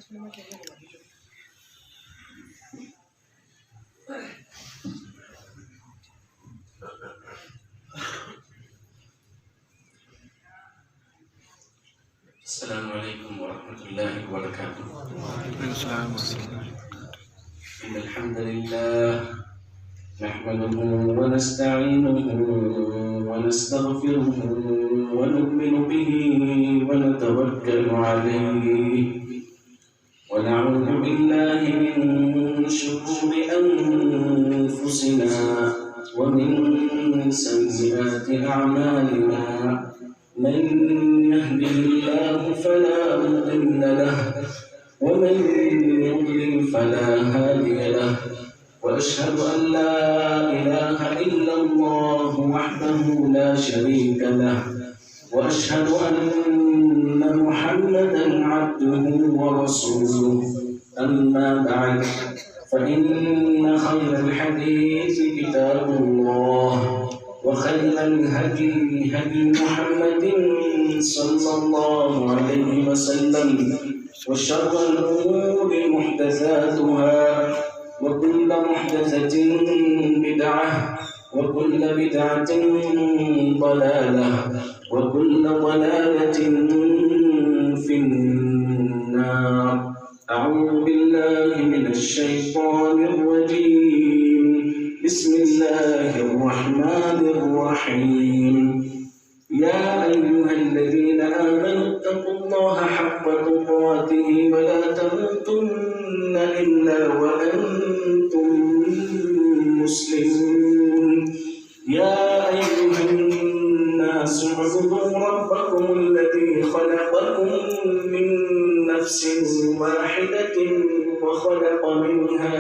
السلام علیکم ورحمۃ اللہ وبرکاتہ. إن الحمد لله نحمده ونستعينه ونستغفره ونؤمن به ونتوكل عليه ونعوذ بالله من شرور أنفسنا ومن سيئات أعمالنا. من يهده الله فلا مضل له ومن يضلل فلا هادي له. وأشهد أن لا إله إلا الله وحده لا شريك له وأشهد أن محمدا عبده ورسوله. أما بعد فإن خير الحديث كتاب الله وخير الهدي هدي محمد صلى الله عليه وسلم وشر الأمور محدثاتها وكل محدثة بدعة وكل بدعة ضلالة وكل ضلالة في النار. أعوذ بالله من الشيطان الرجيم. بسم الله الرحمن الرحيم. يا أيها الذين آمنوا اتقوا الله حق تقاته ولا تموتن إلا وأنتم مسلمون. يا أيها الناس اعبدوا ربكم الذي خلقكم من نفس واحدة وخلق منها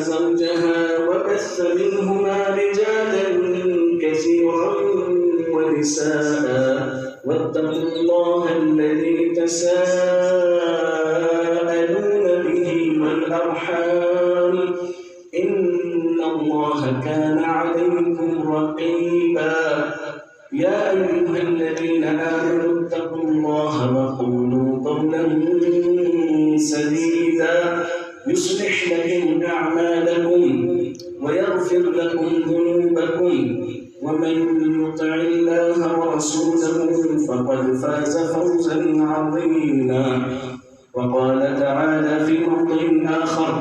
زوجها وبث منهما رجالا كثيرا ونساء. واتقوا الله الذي تساءلون به والأرحام إن الله كان عليكم رقيبا. يا أيها الذين آمنوا اتقوا الله وقولوا قولا سديدا يصلح لكم أعمالكم ويغفر لكم ذنوبكم ومن يطع الله ورسوله فقد فاز فوزا عظيما. وقال تعالى في موضع آخر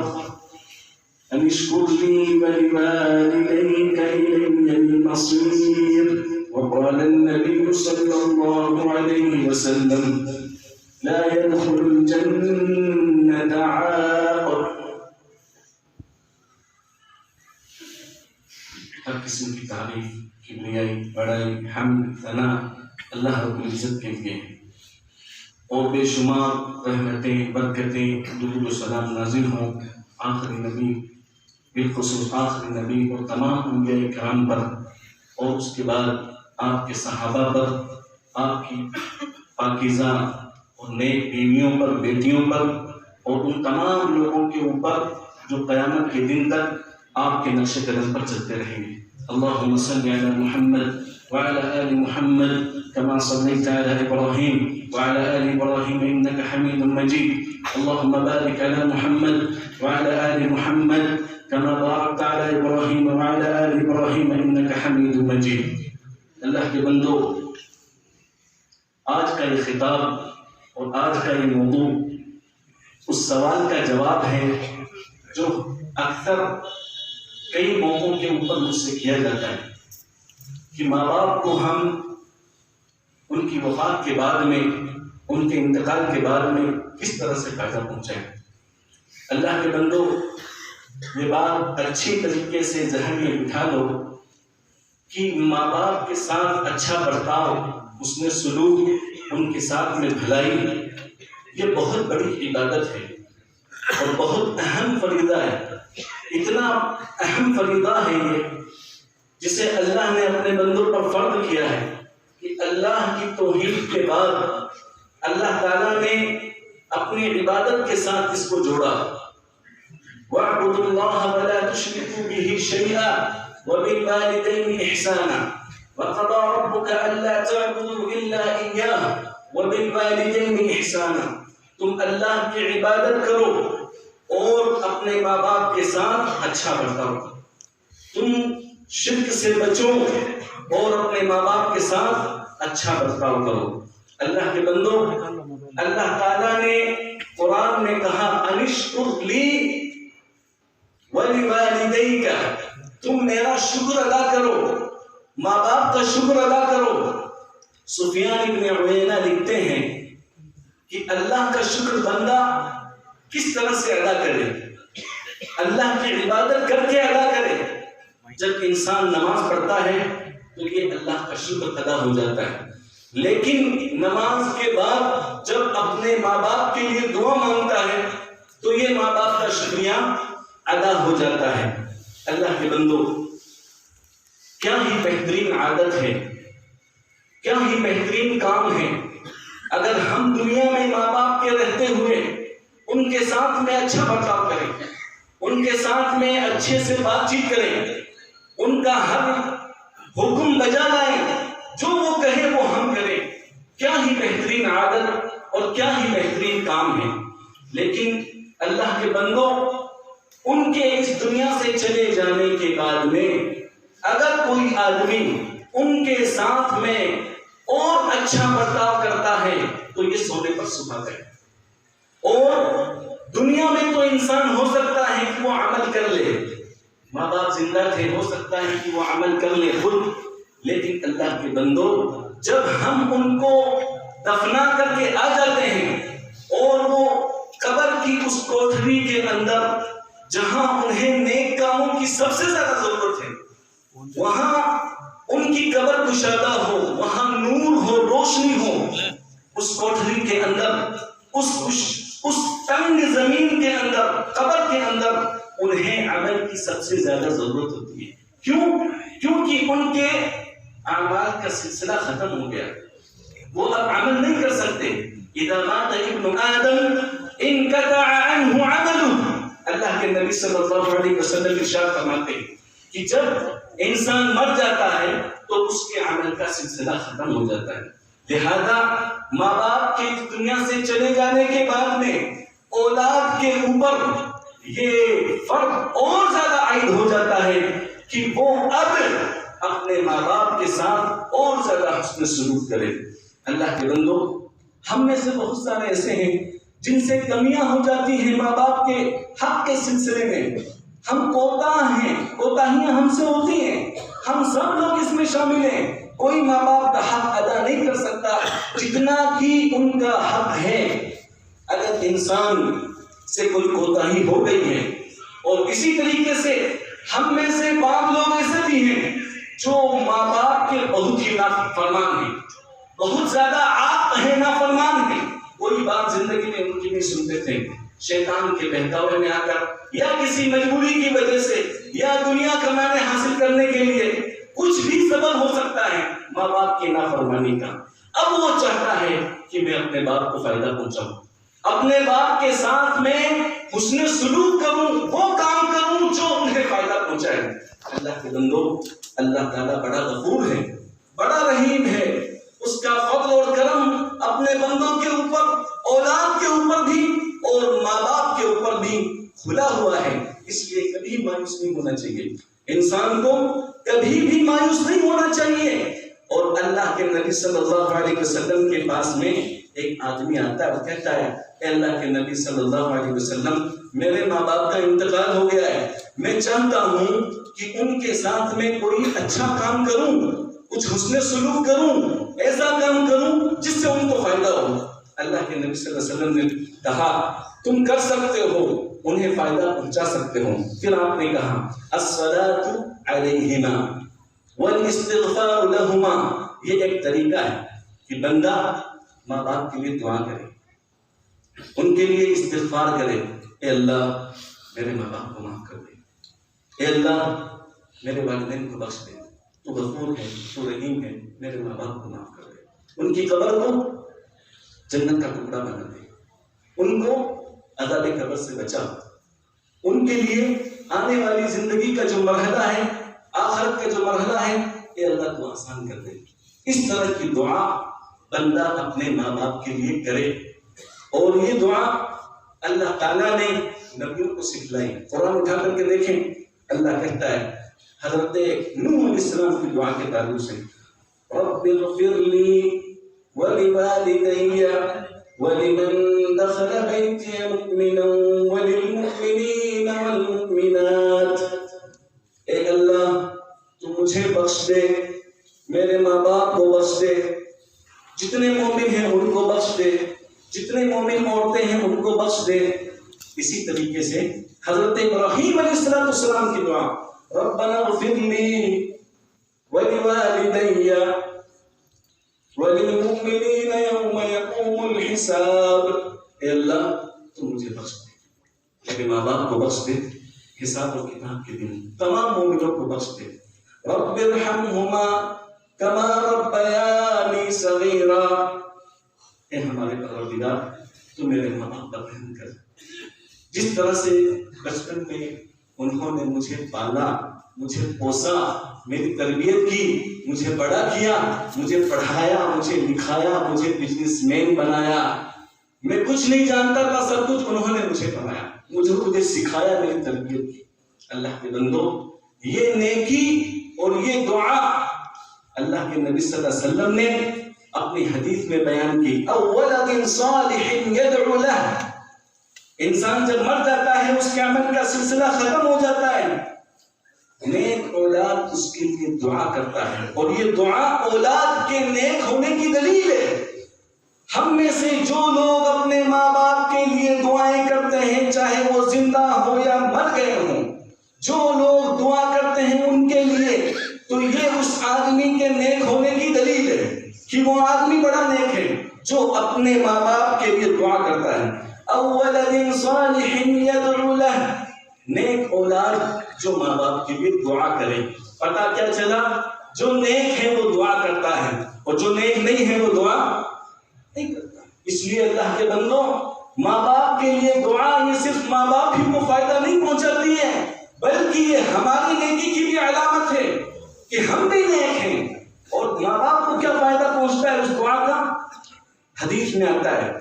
أن اشكر لي ولوالديك إلي المصير. وقال النبي صلى الله عليه وسلم لا يدخل الجنة عاق. ہر قسم کی تعریف، کبریائی، بڑائی، حمد، ثنا اللہ رب العزت کے لیے ہے، اور بے شمار رحمتیں، برکتیں، درود و سلام نازل ہوں آخری نبی، بالخصوص آخری نبی اور تمام انبیاء کرام پر، اور اس کے بعد آپ کے صحابہ پر، آپ کی پاکیزہ اور نیک بیویوں پر، بیٹیوں پر، اور ان تمام لوگوں کے اوپر جو قیامت کے دن تک آپ کے نقش قدم پر چلتے رہیں گے. اللہم صلی علی محمد وعلی آل محمد كما صليت على إبراهيم وعلى آل إبراهيم إنك حميد مجيد. اللهم بارك على محمد وعلى آل محمد كما باركت على إبراهيم وعلى آل إبراهيم إنك حميد مجيد. اللہ کے بندو، آج کا یہ خطاب اور آج کا یہ موضوع اس سوال کا جواب ہے جو اکثر کئی موقعوں کے اوپر مجھ سے کیا جاتا ہے کہ ماں باپ کو ہم ان کی وفات کے بعد میں، ان کے انتقال کے بعد میں کس طرح سے فائدہ پہنچائیں. اللہ کے بندو، یہ بات اچھی طریقے سے ذہن میں بٹھا لو کہ ماں باپ کے ساتھ اچھا برتاؤ، حسن سلوک، ان کے ساتھ میں بھلائی، یہ بہت بڑی عبادت ہے اور بہت اہم فریضہ ہے. اتنا اہم فریضہ ہے یہ جسے اللہ نے اپنے بندوں پر فرض کیا ہے کہ اللہ کی توحید کے بعد اللہ تعالیٰ نے اپنی عبادت کے ساتھ اس کو جوڑا. وَاعْبُدُوا اللَّهَ وَلَا تُشْرِكُوا بِهِ شَيْئًا وَبِالْوَالِدَيْنِ إِحْسَانًا وَقَضَىٰ رَبُّكَ أَلَّا تَعْبُدُوا إِلَّا إِيَّاهُ وبالوالدین احسانا، تم اللہ کی عبادت کرو اور اپنے ماں باپ کے ساتھ اچھا برتاؤ کرو، تم شرک سے بچو اور اپنے ماں باپ کے ساتھ اچھا برتاؤ کرو۔ اللہ کے بندو، اللہ تعالیٰ نے قرآن میں کہا انشکر لی ولوالدیک، تم میرا شکر ادا کرو، ماں باپ کا شکر ادا کرو۔ سفیان ابن عیینہ لکھتے ہیں کہ اللہ کا شکر بندہ کس طرح سے ادا کرے، اللہ کی عبادت کر کے ادا کرے۔ جب انسان نماز پڑھتا ہے تو یہ اللہ کا شکر ادا ہو جاتا ہے، لیکن نماز کے بعد جب اپنے ماں باپ کے لیے دعا مانگتا ہے تو یہ ماں باپ کا شکریہ ادا ہو جاتا ہے۔ اللہ کے بندو، کیا ہی بہترین عادت ہے، کیا ہی بہترین کام ہے اگر ہم دنیا میں ماں باپ کے رہتے ہوئے ان کے ساتھ میں اچھا برتاؤ کریں، ان کے ساتھ میں اچھے سے بات چیت کریں، ان کا ہر حکم بجا لائیں، جو وہ کہے وہ ہم کریں۔ کیا ہی بہترین عادت اور کیا ہی بہترین کام ہے۔ لیکن اللہ کے بندوں، ان کے اس دنیا سے چلے جانے کے بعد میں اگر کوئی آدمی ان کے ساتھ میں اور اچھا برتاؤ کرتا ہے تو یہ سونے پر سہاگا ہے۔ اور دنیا میں تو انسان ہو سکتا ہے کہ وہ عمل کر لے، ماں باپ زندہ تھے، ہو سکتا ہے کہ وہ عمل کر لے خود، لیکن اللہ کے بندو، جب ہم ان کو دفنا کر کے آ جاتے ہیں اور وہ قبر کی اس کوٹھری کے اندر جہاں انہیں نیک کاموں کی سب سے زیادہ ضرورت ہے، وہاں ان کی قبر کشادہ ہو، وہاں نور ہو، روشنی ہو، اس کوٹھری کے اندر، اس تنگ زمین کے اندر، قبر کے اندر انہیں عمل کی سب سے زیادہ ضرورت ہوتی ہے۔ کیوں؟ کیونکہ ان کے اعمال کا سلسلہ ختم ہو گیا، وہ اب عمل نہیں کر سکتے۔ اذا مات ابن آدم انقطع عنہ عمله، اللہ کے نبی صلی اللہ علیہ وسلم ارشاد فرماتے ہیں کہ جب انسان مر جاتا ہے تو اس کے عمل کا سلسلہ ختم ہو جاتا ہے۔ لہذا ماں باپ کے دنیا سے چلے جانے کے بعد میں اولاد کے اوپر یہ فرق اور زیادہ عائد ہو جاتا ہے کہ وہ اب اپنے ماں باپ کے ساتھ اور زیادہ حسن سلوک کرے۔ اللہ کے بندو، ہم میں سے بہت سارے ایسے ہیں جن سے کمیاں ہو جاتی ہیں ماں باپ کے حق کے سلسلے میں، ہم کوتاہ ہیں، کوتاہیاں ہم سے ہوتی ہیں، ہم سب لوگ اس میں شامل ہیں۔ کوئی ماں باپ کا حق ادا نہیں کر سکتا جتنا کہ ان کا حق ہے۔ اگر انسان سے کوئی کوتاہی ہو گئی ہے، اور اسی طریقے سے ہم میں سے بعض لوگ ایسے بھی ہیں جو ماں باپ کے بہت ہی نافرمان ہیں، بہت زیادہ عاق ہیں، نافرمان ہیں، کوئی بات زندگی میں ان کی نہیں سنتے تھے، شیطان کے بہکاوے میں آ کر یا کسی مجبوری کی وجہ سے یا دنیا کمانے حاصل کرنے کے لیے کچھ بھی سبب ہو سکتا ہے ماں باپ کی نافرمانی کا، اب وہ چاہتا ہے کہ میں اپنے باپ کو فائدہ پہنچاؤں، اپنے باپ کے ساتھ میں حسن سلوک کروں، وہ کام کروں جو انہیں فائدہ پہنچائے۔ اللہ کے بندو، اللہ تعالیٰ بڑا غفور ہے، بڑا رحیم ہے، اس کا فضل اور کرم اپنے بندوں کے اوپر، اولاد کے اوپر بھی اور ماں باپ کے اوپر بھی کھلا ہوا ہے، اس لیے کبھی مایوس نہیں ہونا چاہیے، انسان کو کبھی بھی مایوس نہیں ہونا چاہیے۔ اور اللہ کے نبی صلی اللہ علیہ وسلم کے پاس میں ایک آدمی آتا ہے اور کہتا ہے، اے اللہ کے نبی صلی اللہ علیہ وسلم، میرے ماں باپ کا انتقال ہو گیا ہے، میں چاہتا ہوں کہ ان کے ساتھ میں کوئی اچھا کام کروں، کچھ حسن سلوک کروں، ایسا کام کروں جس سے ان کو فائدہ ہو۔ اللہ کے نبی صلی اللہ علیہ وسلم نے کہا، تم کر سکتے ہو، انہیں فائدہ پہنچا سکتے ہو۔ پھر آپ نے کہا، الصلاۃ علیہما والاستغفار لہما، یہ ایک طریقہ ہے کہ بندہ ماں باپ کے لیے دعا کرے، ان کے لیے استغفار کرے، اے اللہ میرے ماں باپ کو معاف کر دے، اے اللہ میرے والدین کو بخش دے، تو غفور ہے، تو رحیم ہے، میرے ماں باپ کو معاف کر دے، ان کی قبر کو جنت کا ٹکڑا بنا دے، ان کو عذاب قبر سے بچا، ان کے لیے آنے والی زندگی کا جو مرحلہ ہے، آخرت کا جو مرحلہ ہے، اے اللہ تو آسان کر دے۔ اس طرح کی دعا بندہ اپنے ماں باپ کے لیے کرے. اور یہ دعا اللہ تعالیٰ نے نبیوں کو سکھلائی. قرآن اٹھا کر کے دیکھیں, اللہ کہتا ہے حضرت نوح علیہ السلام کی دعا کے تعلق سے, رب اغفر لی ولوالدی ولمن دخل بیتی مؤمنا وللمؤمنین والمؤمنات. اے اللہ تو مجھے بخش دے, میرے ماں باپ کو بخش دے, جتنے مومن ہیں ان کو بخش دے, جتنے مومن عورتیں ہیں ان کو بخش دے. اسی طریقے سے حضرت ابراہیم علیہ السلام کی دعا, ربنا اغفر لی ولوالدی وللمؤمنین یوم یقوم الحساب. اے اللہ تو مجھے بخش دے, میرے ماں باپ کو بخش دے, حساب اور کتاب کے دن تمام مومنوں کو بخش دے. رب ارحمہما کما ربیانی صغیرا. اے ہمارے پروردگار تو میرے ماں باپ پر رحم کر, جس طرح سے بچپن میں انہوں نے مجھے پالا, مجھے پوسا, میری تربیت کی, مجھے بڑا کیا, مجھے پڑھایا, مجھے لکھایا, مجھے بزنس مین بنایا. میں کچھ نہیں جانتا تھا, سب کچھ انہوں نے مجھے بنایا, مجھے سکھایا, میری تربیت کی. اللہ کے بندو, یہ نیکی اور یہ دعا اللہ کے نبی صلی اللہ علیہ وسلم نے اپنی حدیث میں بیان کی. اولد صالح یدعو لہ, انسان جب مر جاتا ہے اس کے عمل کا سلسلہ ختم ہو جاتا ہے, نیک اولاد اس کے لیے دعا کرتا ہے, اور یہ دعا اولاد کے نیک ہونے کی دلیل ہے. ہم میں سے جو لوگ اپنے ماں باپ کے لیے دعائیں کرتے ہیں, چاہے وہ زندہ ہو یا مر گئے ہوں, جو لوگ دعا کرتے ہیں ان کے لیے, تو یہ اس آدمی کے نیک ہونے کی دلیل ہے کہ وہ آدمی بڑا نیک ہے جو اپنے ماں باپ کے لیے دعا کرتا ہے. اولد صالح یدعو لہ, نیک اولاد جو ماں باپ کے لیے دعا کرے. پتہ کیا چلا, جو نیک ہے وہ دعا کرتا ہے, اور جو نیک نہیں ہے وہ دعا نہیں کرتا. اس لیے اللہ کے بندوں, ماں باپ کے لیے دعا یہ صرف ماں باپ ہی کو فائدہ نہیں پہنچاتی ہے, بلکہ یہ ہماری نیکی کی بھی علامت ہے کہ ہم بھی نیک ہیں. اور ماں باپ کو کیا فائدہ پہنچتا ہے اس دعا کا؟ حدیث میں آتا ہے,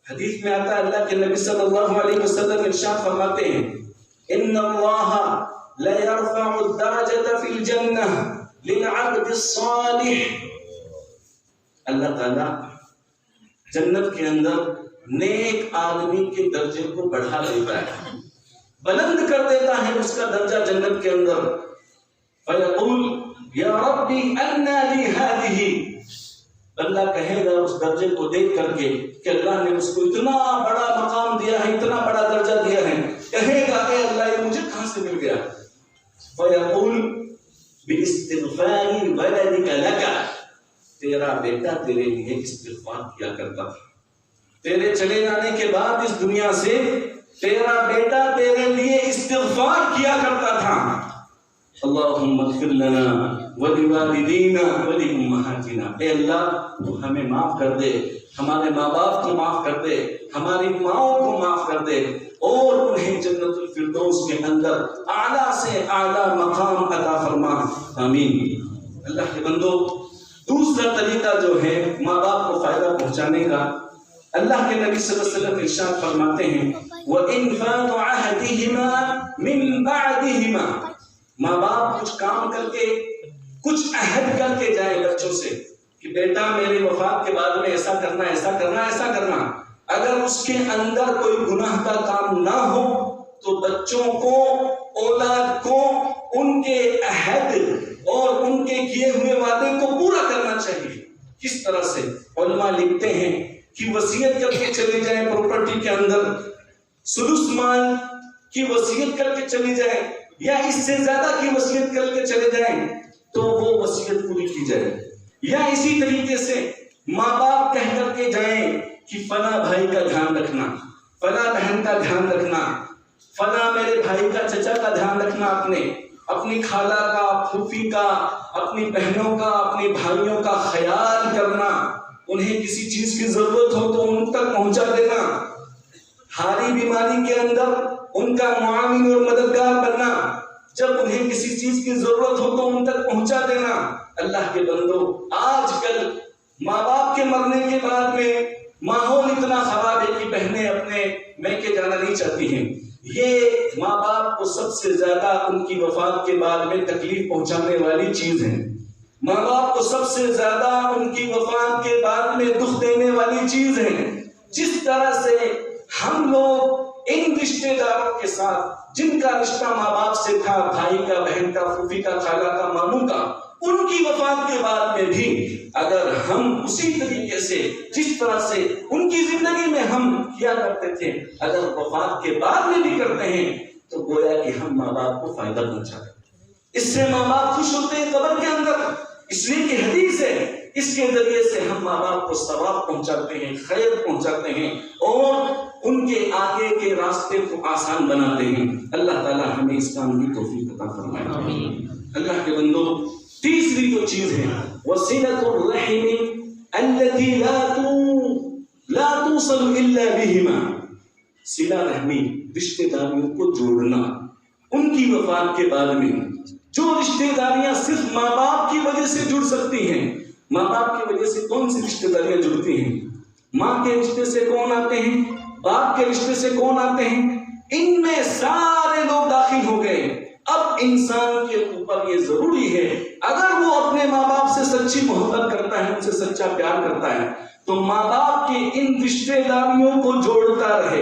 حدیث میں آتا ہے, اللہ کے نبی صلی اللہ علیہ وسلم ارشاد فرماتے ہیں, ان اللہ لا يرفع الدرجة في الجنة للعبد الصالح. اللہ تعالیٰ جنت کے اندر نیک آدمی کے درجے کو بڑھا دیتا ہے, بلند کر دیتا ہے اس کا درجہ جنت کے اندر. فیقول یا ربی انا لی ہذہ, اللہ کہے گا اس درجے کو دیکھ کر کے کہ اللہ نے اس کو اتنا بڑا مقام دیا ہے, اتنا بڑا درجہ دیا ہے, کہے گا اے اللہ یہ مجھے کہاں سے مل گیا؟ فیقول باستغفار ولدک لک, تیرا بیٹا تیرے لیے استغفار کیا کرتا تھا, تیرے چلے جانے کے بعد اس دنیا سے تیرا بیٹا تیرے لیے استغفار کیا کرتا تھا. اللہم اغفر لنا ولوالدینا ولامہاتنا. اے اللہ تو ہمیں معاف کر دے, ہمارے ماں باپ کو معاف کر دے, ہماری ماؤں کو معاف کر دے, اور انہیں جنت الفردوس کے اندر اعلیٰ سے اعلیٰ مقام عطا فرما. آمین. اللہ کے بندو, دوسرا طریقہ جو ہے ماں باپ کو فائدہ پہنچانے کا, اللہ کے نبی صلی اللہ علیہ وسلم ارشاد فرماتے ہیں, وَإِنْفَاضُ عَهْدِهِمَا مِنْ بَعْدِهِمَا. ماں باپ کچھ کام کر کے, کچھ عہد کر کے جائے بچوں سے کہ بیٹا میری وفات کے بعد میں ایسا کرنا, ایسا کرنا, ایسا کرنا. اگر اس کے اندر کوئی گناہ کا کام نہ ہو تو بچوں کو, اولاد کو ان کے عہد اور ان کے کیے ہوئے وعدے کو پورا کرنا چاہیے. کس طرح سے؟ علماء لکھتے ہیں کہ وصیت کر کے چلے جائیں پراپرٹی کے اندر, سدس مال کی وصیت کر کے چلی جائیں, یا اس سے زیادہ کی وصیت کر کے چلے جائیں تو وہ وصیت پوری کی جائے. یا اسی طریقے سے ماں باپ کہہ کر کے جائیں کہ فلاں بھائی کا دھیان رکھنا, فلاں بہن کا دھیان رکھنا, فلاں میرے بھائی کا, چچا کا دھیان رکھنا, اپنی خالہ کا, پھوپھی کا, اپنی بہنوں کا, اپنے بھائیوں کا خیال کرنا, انہیں کسی چیز کی ضرورت ہو تو ان تک پہنچا دینا, حالی بیماری کے اندر ان کا معاون اور مددگار بننا, جب انہیں کسی چیز کی ضرورت ہو تو ان تک پہنچا دینا. اللہ کے بندو, آج کل ماں باپ کے مرنے کے بعد میں ماحول اتنا خراب ہے کہ بہنیں اپنے میکے جانا نہیں چاہتی ہیں. یہ ماں باپ کو سب سے زیادہ ان کی وفات کے بعد میں تکلیف پہنچانے والی چیز ہے. ماں باپ کو سب سے زیادہ ان کی وفات کے بعد میں دکھ دینے والی چیز ہے. جس طرح سے ہم لوگ ان رشتے داروں کے ساتھ جن کا رشتہ ماں باپ سے تھا، بھائی کا، بہن کا، پھوپھی کا، خالہ کا، ماموں کا، ان کی وفات کے بعد میں بھی اگر ہم اسی طریقے سے جس طرح سے ان کی زندگی میں ہم کیا کرتے تھے اگر وفات کے بعد میں بھی کرتے ہیں تو گویا کہ ہم ماں باپ کو فائدہ پہنچاتے ہیں. اس سے ماں باپ خوش ہوتے ہیں قبر کے اندر، اس لیے کہ حدیث ہے اس کے ذریعے سے ہم ماں باپ کو ثواب پہنچاتے ہیں، خیر پہنچاتے ہیں اور ان کے آگے کے راستے کو آسان بناتے ہیں. اللہ تعالی ہمیں اس کام کی توفیق عطا فرمائے. اللہ کے بندو، تیسری جو چیز ہے وصلۃ الرحم التي لا توصل الا بهما، صلہ رحمی، رشتہ داریوں کو جوڑنا. ان کی وفات کے بعد میں جو رشتہ داریاں صرف ماں باپ کی وجہ سے جڑ سکتی ہیں. ماں باپ کی وجہ سے کون سی رشتہ داریاں جڑتی ہیں؟ ماں کے رشتے سے کون آتے ہیں؟ باپ کے رشتے سے کون آتے ہیں؟ ان میں سارے لوگ داخل ہو گئے. اب انسان کے اوپر یہ ضروری ہے اگر وہ اپنے ماں باپ سے سچی محبت کرتا ہے، ان سے سچا پیار کرتا ہے تو ماں باپ کی ان رشتہ داریوں کو جوڑتا رہے.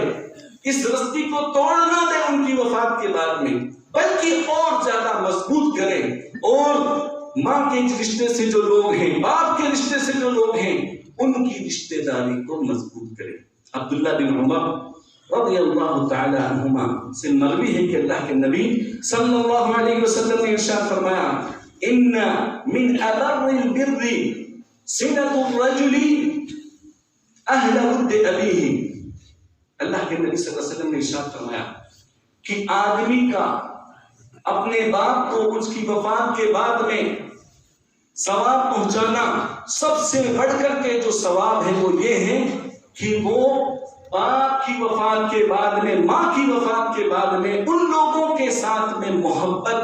اس رشتے کو توڑنا دے ان کی وفات کے بعد میں، بلکہ اور زیادہ مضبوط کرے اور ماں کے رشتے سے جو لوگ ہیں، باپ کے رشتے سے جو لوگ ہیں، ان کی رشتہ داری کو مضبوط کرے. عبداللہ بن عمر رضی اللہ تعالی عنہما سے مروی ہے کہ اللہ کے نبی صلی اللہ علیہ وسلم نے ارشاد فرمایا ان من ابر البر صلۃ الرجل اہل ود ابیہ. اللہ کے نبی صلی اللہ علیہ وسلم نے ارشاد فرمایا کہ آدمی کا اپنے باپ کو اس کی وفات کے بعد میں ثواب پہنچانا سب سے بڑھ کر کے جو ثواب ہے وہ یہ ہے کہ وہ باپ کی وفات کے بعد میں، ماں کی وفات کے بعد میں ان لوگوں کے ساتھ میں محبت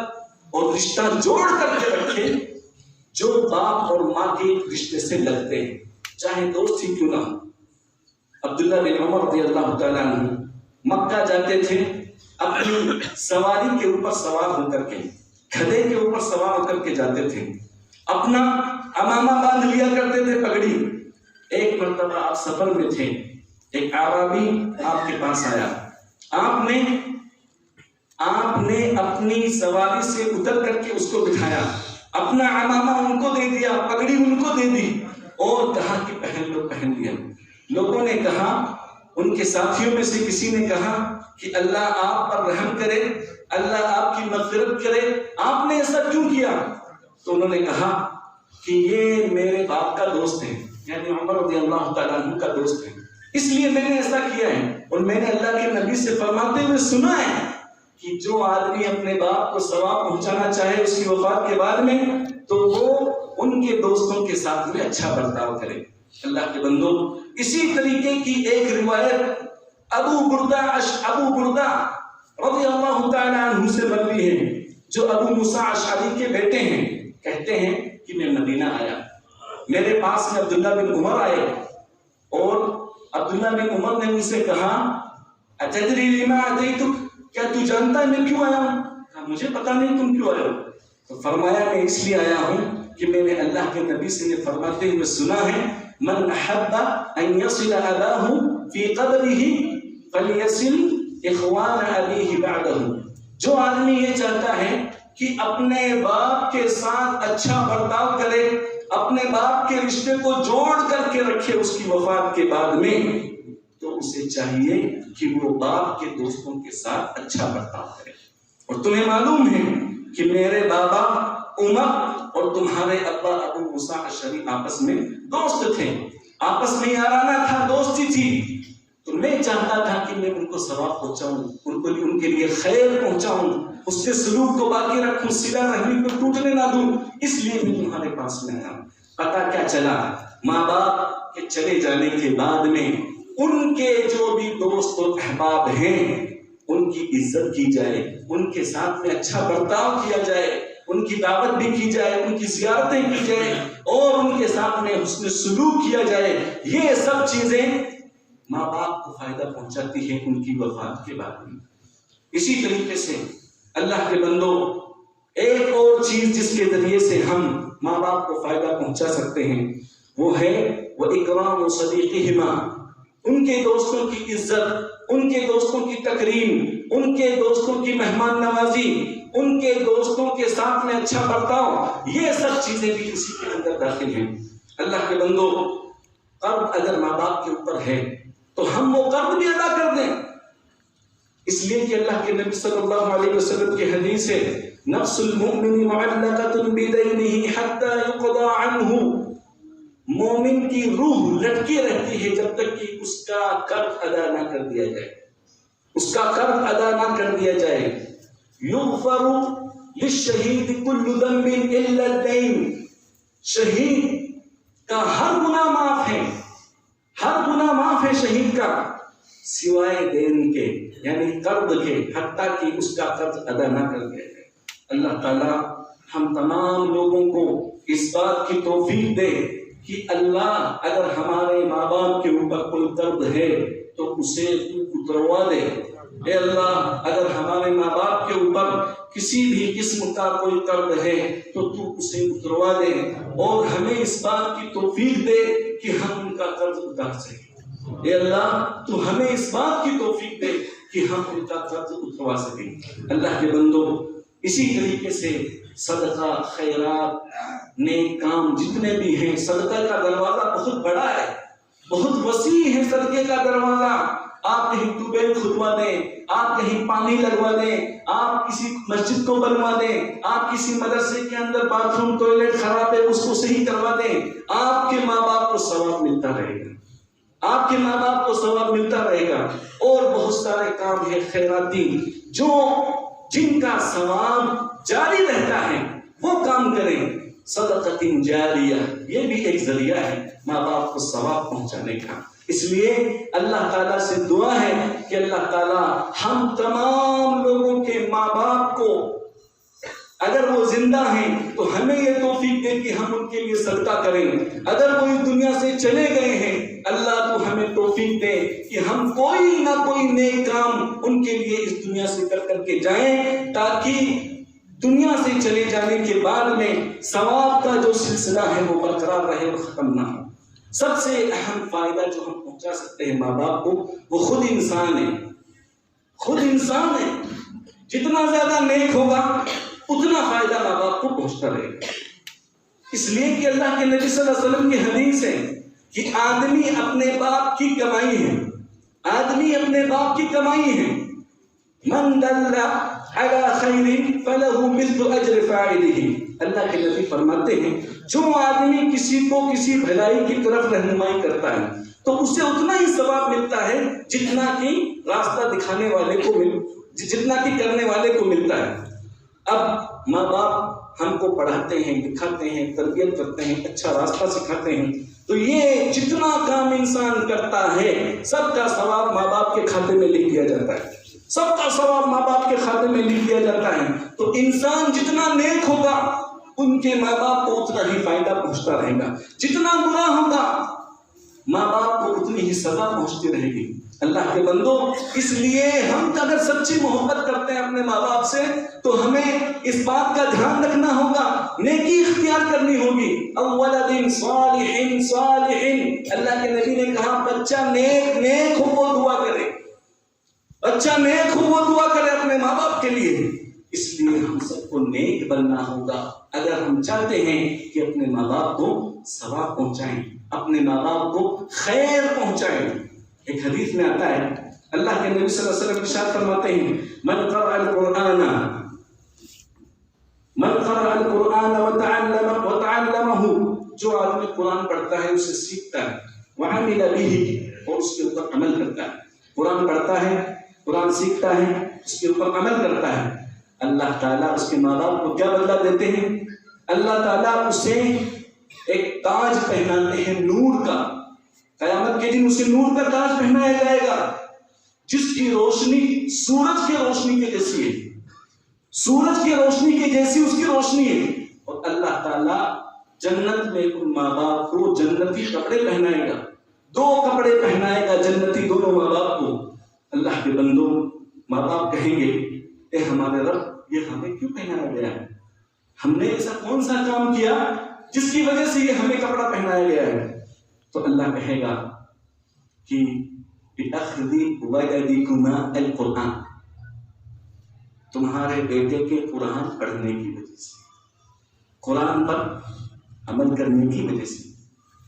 اور رشتہ جوڑ کر کے رکھے جو باپ اور ماں کے رشتے سے لگتے ہیں، چاہے دوست ہی کیوں نہ. عبداللہ بن عمر رضی اللہ تعالیٰ عنہ مکہ جاتے تھے اپنی سواری کے اوپر سوار ہو کر کے، گدھے کے اوپر سوار ہو کر کے جاتے تھے، اپنا امامہ باندھ لیا کرتے تھے، پگڑی. ایک مرتبہ آپ سفر میں تھے، ایک اعرابی آپ کے پاس آیا، آپ نے اپنی سواری سے اتر کر کے اس کو بٹھایا، اپنا امامہ ان کو دے دیا، پگڑی ان کو دے دی اور کہا کہ پہن لو، پہن لیا. لوگوں نے کہا، ان کے ساتھیوں میں سے کسی نے کہا کہ اللہ آپ پر رحم کرے، اللہ آپ کی مغفرت کرے، آپ نے ایسا کیوں کیا؟ تو انہوں نے کہا کہ یہ میرے باپ کا دوست ہے، یعنی عمر رضی اللہ تعالیٰ عنہ کا دوست ہے، اس لیے میں نے ایسا کیا ہے. اور میں نے اللہ کے نبی سے فرماتے ہوئے سنا ہے کہ جو آدمی اپنے باپ کو ثواب پہنچانا چاہے اس کی وفات کے بعد میں تو وہ ان کے دوستوں کے ساتھ میں اچھا برتاؤ کرے. اللہ کے بندو، اسی طریقے کی ایک روایت ابو بردہ رضی اللہ تعالیٰ عنہ سے مروی ہے جو ابو موسیٰ اشعری کے بیٹے ہیں. کہتے ہیں کہ میں مدینہ آیا، میرے پاس میں عبداللہ بن عمر آئے اور عبداللہ بن عمر نے مجھ سے کہا اتدری لما اتیتک، کیا تو جانتا ہے میں کیوں آیا ہوں؟ کہا مجھے پتا نہیں تم کیوں آئے ہو. تو فرمایا میں اس لیے آیا ہوں کہ میں نے اللہ کے نبی سے نے فرماتے ہوئے سنا ہے من احب ان يصل اباه في قبره فليصل اخوان ابيه بعده. جو آدمی یہ چاہتا ہے کہ اپنے باپ کے ساتھ اچھا برتاؤ کرے، اپنے باپ کے رشتے کو جوڑ کر کے رکھے اس کی وفات کے بعد میں، تو اسے چاہیے کہ وہ باپ کے دوستوں کے ساتھ اچھا برتاؤ کرے. اور تمہیں معلوم ہے کہ میرے بابا عمر اور تمہارے ابا ابو موسیٰ اشعری آپس میں دوست تھے، آپس میں یارانہ تھا، دوستی تھی. تو میں چاہتا تھا کہ میں ان کو ثواب پہنچاؤں، ان کے لیے خیر پہنچاؤں، اس کے سلوک کو باقی رکھوں، صلہ رحمی کو ٹوٹنے نہ دوں، اس لیے میں تمہارے پاس میں آیا. پتہ کیا چلا؟ ماں باپ کے چلے جانے کے بعد میں ان کے جو بھی دوست و احباب ہیں ان کی عزت کی جائے، ان کے ساتھ میں اچھا برتاؤ کیا جائے، ان کی دعوت بھی کی جائے، ان کی زیارتیں کی جائے اور ان کے ساتھ سامنے حسن سلوک کیا جائے، یہ سب چیزیں ماں باپ کو فائدہ پہنچاتی ہے ان کی وفات کے بعد میں۔ اسی طریقے سے اللہ کے بندوں، ایک اور چیز جس کے ذریعے سے ہم ماں باپ کو فائدہ پہنچا سکتے ہیں وہ ہے وَإِكْرَامُ صَدِيقِهِمَا، ان کے دوستوں کی عزت، ان کے دوستوں کی تکریم، ان کے دوستوں کی مہمان نوازی، ان کے دوستوں کے ساتھ میں اچھا برتاؤ، یہ سب چیزیں بھی اسی کے اندر داخل ہیں۔ اللہ کے بندوں، قرض اگر ماں باپ کے اوپر ہے تو ہم وہ قرض بھی ادا کر دیں، اس لیے کہ اللہ کے نبی صلی اللہ علیہ وسلم کی حدیث ہے نفس المؤمن معلقۃ بدینہ حتی یقضى عنہ، مومن کی روح لٹکی رہتی ہے جب تک کہ اس کا قرض ادا نہ کر دیا جائے، اس کا قرض ادا نہ کر دیا جائے۔ یغفر للشہید کل ذنب الا الدین، شہید کا ہر گناہ معاف ہے، ہر گناہ معاف ہے شہید کا سوائے دین کے، یعنی قرض کے، حتیٰ کہ اس کا قرض ادا نہ کر دیا جائے۔ اللہ تعالیٰ ہم تمام لوگوں کو اس بات کی توفیق دے کہ اللہ اگر ہمارے ماں باپ کے اوپر کوئی قرض ہے تو اسے تو اتروا دے۔ اے اللہ اگر ہمارے ماں باپ کے اوپر کسی بھی قسم کا کوئی قرض ہے تو تو اسے اتروا دے، اور ہمیں اس بات کی توفیق دے کہ ہم ان کا قرض اتار سکیں۔ اے اللہ تو ہمیں اس بات کی توفیق دے کہ ہم ان کا قرض اتروا سکیں۔ اللہ کے بندوں، اسی طریقے سے صدقہ، خیرات، نیک کام جتنے بھی ہیں، صدقہ کا دروازہ بہت بڑا ہے، بہت وسیع ہے صدقے کا دروازہ۔ آپ کہیں ٹیوب ویل کھدوا دیں، آپ کہیں پانی لگوا دیں، آپ کسی مسجد کو بنوا دیں، آپ کسی مدرسے کے اندر باتھ روم ٹوائلٹ خراب ہے اس کو صحیح کروا دیں، آپ کے ماں باپ کو ثواب ملتا رہے گا، آپ کے ماں باپ کو ثواب ملتا رہے گا۔ اور بہت سارے کام ہیں خیراتی جو جن کا ثواب جاری رہتا ہے، وہ کام کریں۔ صدقۃ جاریہ، یہ بھی ایک ذریعہ ہے ماں باپ کو ثواب پہنچانے کا۔ اس لیے اللہ تعالیٰ سے دعا ہے کہ اللہ تعالیٰ ہم تمام لوگوں کے ماں باپ کو، اگر وہ زندہ ہیں تو ہمیں یہ توفیق دے کہ ہم ان کے لیے صدقہ کریں، اگر کوئی دنیا سے چلے گئے ہیں اللہ تو ہمیں توفیق دے کہ ہم کوئی نہ کوئی نیک کام ان کے لیے اس دنیا سے کر کے جائیں، تاکہ دنیا سے چلے جانے کے بعد میں ثواب کا جو سلسلہ ہے وہ برقرار رہے اور ختم نہ ہو۔ سب سے اہم فائدہ جو ہم پہنچا سکتے ہیں ماں باپ کو وہ خود انسان ہے، خود انسان ہے۔ جتنا زیادہ نیک ہوگا اتنا فائدہ ماں باپ کو پہنچتا رہے گا۔ اس لیے کہ اللہ کے نبی صلی اللہ علیہ وسلم کی حدیث ہے کہ آدمی اپنے باپ کی کمائی ہے، آدمی اپنے باپ کی کمائی ہے۔ من دل علی خیر فلہ مثل اجر فاعلہ، اللہ کے نبی فرماتے ہیں جو آدمی کسی کو کسی بھلائی کی طرف رہنمائی کرتا ہے تو اسے اتنا ہی ثواب ملتا ہے جتنا کہ راستہ دکھانے والے کو جتنا کہ کرنے والے کو ملتا ہے۔ اب ماں باپ ہم کو پڑھاتے ہیں، دکھاتے ہیں، تربیت کرتے ہیں، اچھا راستہ سکھاتے ہیں، تو یہ جتنا کام انسان کرتا ہے سب کا ثواب ماں باپ کے کھاتے میں لکھ دیا جاتا ہے، سب کا ثواب ماں باپ کے کھاتے میں لکھ دیا جاتا ہے۔ تو انسان جتنا نیک ہوگا ان کے ماں باپ کو اتنا ہی فائدہ پہنچتا رہے گا، جتنا برا ہوگا ماں باپ کو اتنی ہی سزا پہنچتی رہے گی۔ اللہ کے بندوں، اس لیے ہم اگر سچی محبت کرتے ہیں اپنے ماں باپ سے تو ہمیں اس بات کا دھیان رکھنا ہوگا، نیکی اختیار کرنی ہوگی۔ اولد صالح صالح، اللہ کے نبی نے کہا بچہ نیک ہو وہ دعا کرے، بچہ نیک ہو وہ دعا کرے اپنے ماں باپ کے لیے۔ اس لیے ہم سب کو نیک بننا ہوگا اگر ہم چاہتے ہیں کہ اپنے ماں باپ کو ثواب پہنچائیں، اپنے ماں باپ کو خیر پہنچائیں۔ ایک حدیث میں آتا ہے اللہ کے نبی صلی اللہ علیہ وسلم ارشاد فرماتے ہیں من قرأ القرآن وتعلمه، جو آدمی قرآن پڑھتا ہے اسے سیکھتا ہے، وعمل به، اور اس کے اوپر عمل کرتا ہے۔ قرآن پڑھتا ہے، قرآن سیکھتا ہے، اس کے اوپر عمل کرتا ہے، اللہ تعالیٰ اس کے ماں باپ کو کیا بدلہ دیتے ہیں؟ اللہ تعالیٰ اسے ایک تاج پہناتے ہیں نور کا۔ قیامت کے دن اسے نور کا تاج پہنایا جائے گا جس کی روشنی سورج کی روشنی کے جیسی ہے، سورج کی روشنی کے جیسی اس کی روشنی ہے۔ اور اللہ تعالیٰ جنت میں ان ماں باپ کو جنتی کپڑے پہنائے گا، 2 کپڑے پہنائے گا جنتی دونوں ماں باپ کو۔ اللہ کے بندوں، ماں باپ کہیں گے اے ہمارے رب، یہ ہمیں کیوں پہنایا گیا ہے؟ ہم نے ایسا کون سا کام کیا جس کی وجہ سے یہ ہمیں کپڑا پہنایا گیا ہے؟ تو اللہ کہے گا کہ بِأَخْذِ وَلَدِكُمَا الْقُرْآنَ، تمہارے بیٹے کے قرآن پڑھنے کی وجہ سے، قرآن پر عمل کرنے کی وجہ سے،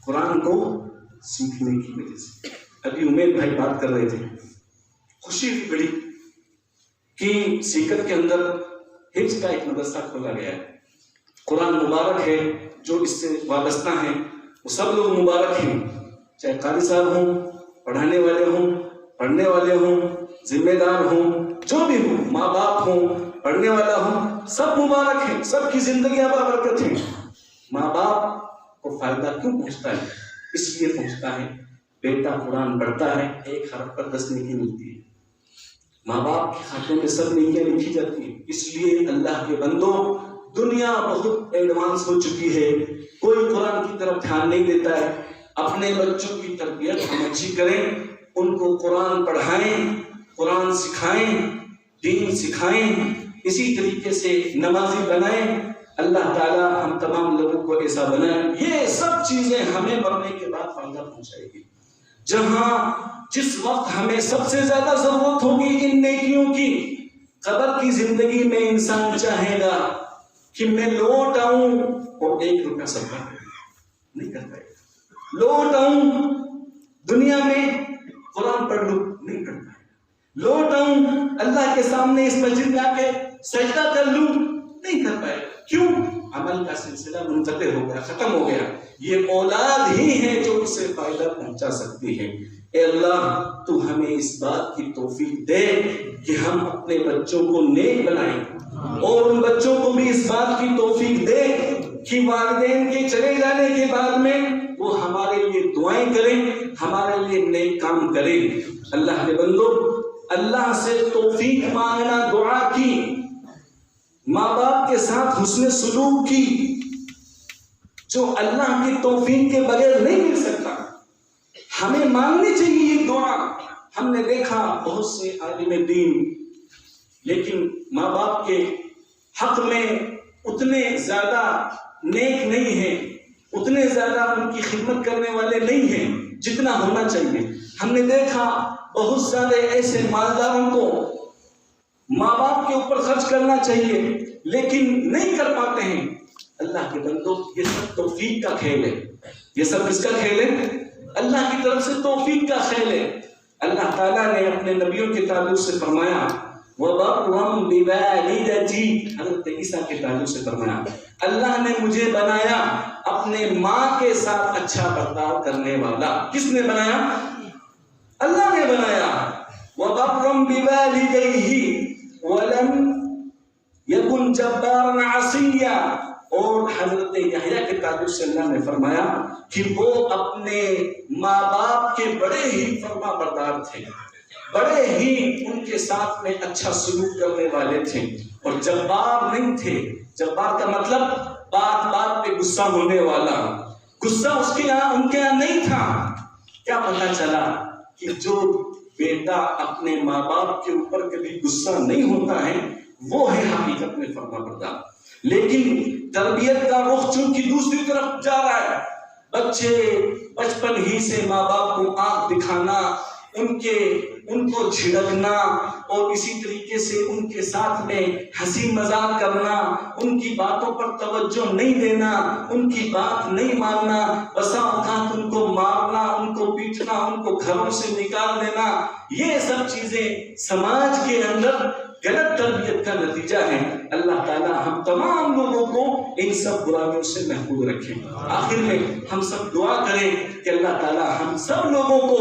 قرآن کو سیکھنے کی وجہ سے۔ ابھی امید بھائی بات کر رہے تھے، خوشی بھی بڑی کہ سیکت کے اندر حفظ کا ایک مدرسہ کھولا گیا ہے۔ قرآن مبارک ہے، جو اس سے وابستہ ہیں وہ سب لوگ مبارک ہیں، چاہے قاری صاحب ہوں، پڑھانے والے ہوں، پڑھنے والے ہوں، ذمہ دار ہوں، جو بھی ہوں، ماں باپ ہوں، پڑھنے والا ہوں، سب مبارک ہیں، سب کی زندگیاں بابرکت ہیں۔ ماں باپ کو فائدہ کیوں پہنچتا ہے؟ اس لیے پہنچتا ہے بیٹا قرآن پڑھتا ہے، 1 حرف پر 10 نیکی ملتی ہے، ماں باپ کے خاتے میں سب نیکیاں لکھی جاتی ہیں۔ اس لیے اللہ کے بندوں، دنیا بہت ایڈوانس ہو چکی ہے، کوئی قرآن کی طرف دھیان نہیں دیتا ہے۔ اپنے بچوں کی تربیت ہم اچھی کریں، ان کو قرآن پڑھائیں، قرآن سکھائیں، دین سکھائیں، اسی طریقے سے نمازی بنائیں۔ اللہ تعالیٰ ہم تمام لوگوں کو ایسا بنائے، یہ سب چیزیں ہمیں مرنے کے بعد فائدہ پہنچائے گی۔ جس وقت ہمیں سب سے زیادہ ضرورت ہوگی ان نیکیوں کی، قبر کی زندگی میں انسان چاہے گا کہ میں لوٹ آؤں اور 1 روپیہ صدقہ نہیں کر پائے گا، لوٹ آؤں دنیا میں قرآن پڑھ لوں، نہیں کر پائے گا، لوٹ آؤں اللہ کے سامنے اس مسجد میں آ کے سجدہ کر لوں، نہیں کر پائے گا۔ کیوں؟ عمل کا سلسلہ منقطع ہو گیا، ختم ہو گیا۔ یہ اولاد ہی ہے جو اسے فائدہ پہنچا سکتی ہے۔ اے اللہ، تو ہمیں اس بات کی توفیق دے کہ ہم اپنے بچوں کو نیک بنائیں، اور ان بچوں کو بھی اس بات کی توفیق دے کہ والدین کے چلے جانے کے بعد میں وہ ہمارے لیے دعائیں کریں، ہمارے لیے نیک کام کریں۔ اللہ کے بندو، اللہ سے توفیق مانگنا، دعا کی، ماں باپ کے ساتھ حسن سلوک کی، جو اللہ کی توفیق کے بغیر نہیں مل سکتا۔ ہمیں مانگنی چاہیے یہ دعا۔ ہم نے دیکھا بہت سے عالم دین لیکن ماں باپ کے حق میں اتنے زیادہ نیک نہیں ہیں، اتنے زیادہ ان کی خدمت کرنے والے نہیں ہیں جتنا ہونا چاہیے۔ ہم نے دیکھا بہت سارے ایسے مالداروں کو ماں باپ کے اوپر خرچ کرنا چاہیے لیکن نہیں کر پاتے ہیں۔ اللہ کے بندوں، یہ سب توفیق کا کھیل ہے۔ یہ سب کس کا کھیل ہے؟ اللہ کی طرف سے توفیق کا کھیل ہے۔ اللہ تعالیٰ نے اپنے نبیوں کے تعلق سے فرمایا وَبَرًّا بِوَالِدَتِي، حضرت عیسیٰ کے تعلق سے فرمایا اللہ نے مجھے بنایا اپنے ماں کے ساتھ اچھا برتاؤ کرنے والا۔ کس نے بنایا؟ اللہ نے بنایا۔ وَبَرًّا بِوَالِدَيْهِ وَلَمْ يَكُنْ جَبَّارًا عَصِيًّا، اور حضرت یحییٰ کے تعلق سے اللہ نے فرمایا کہ وہ اپنے ماں باپ کے بڑے ہی فرما بردار تھے، بڑے ہی ان کے ساتھ میں اچھا سلوک کرنے والے تھے، اور جبار نہیں تھے۔ جبار کا مطلب بات بات پہ غصہ ہونے والا، غصہ اس کے یہاں ان کے یہاں نہیں تھا۔ کیا پتہ چلا کہ جو بیٹا اپنے ماں باپ کے اوپر کبھی غصہ نہیں ہوتا ہے وہ ہے حقیقت میں فرما بردار۔ لیکن تربیت کا رخ چونکہ دوسری طرف جا رہا ہے، بچے بچپن ہی سے ماں باپ کو آنکھ دکھانا، ان کو جھڑکنا، اور اسی طریقے سے ان کے ساتھ میں ہنسی مذاق کرنا، ان کی باتوں پر توجہ نہیں دینا، ان کی بات نہیں ماننا، بسا اوقات ان کو مارنا، ان کو پیٹنا، ان کو گھروں سے نکال دینا، یہ سب چیزیں سماج کے اندر غلط تربیت کا نتیجہ ہے۔ اللہ تعالیٰ ہم تمام لوگوں کو ان سب برائیوں سے محفوظ رکھیں۔ آخر میں ہم سب دعا کریں کہ اللہ تعالیٰ ہم سب لوگوں کو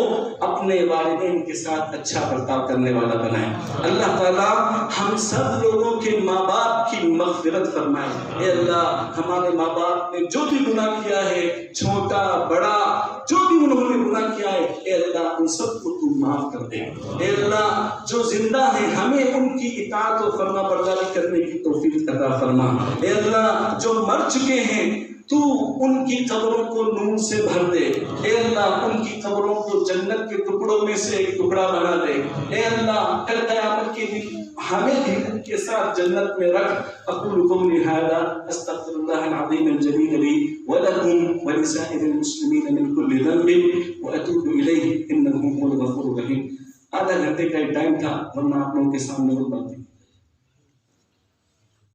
اپنے والدین کے ساتھ اچھا برتاؤ کرنے والا بنائے۔ اللہ تعالیٰ ہم سب لوگوں کے ماں باپ کی مغفرت فرمائے۔ اے اللہ، ہمارے ماں باپ نے جو بھی گناہ کیا ہے، چھوٹا بڑا جو بھی انہوں نے گناہ کیا ہے، اے اللہ ان سب کو تو معاف کر دے۔ اے اللہ، جو زندہ ہیں ہمیں ان کی اطاعت و فرما برداری کرنے کی توفیق عطا فرما۔ اے اللہ، جو مر چکے ہیں تو ان کی قبروں کو نور سے بھر دے، اے اللہ ان کی قبروں کو جنت کے ٹکڑوں میں سے ایک ٹکڑا بنا دے، اے اللہ کل قیامت کے دن ہمیں بھی ان کے ساتھ جنت میں رکھ۔ اقول قولی ھذا استغفر اللہ العظیم الجلیل لی ولکم ولسائر المسلمین من کل ذنب واتوب الیہ انہ هو الغفور الرحیم۔ آدھا گھنٹے کا ایک ٹائم تھا ورنہ آپ لوگوں کے سامنے وہ بات تھی۔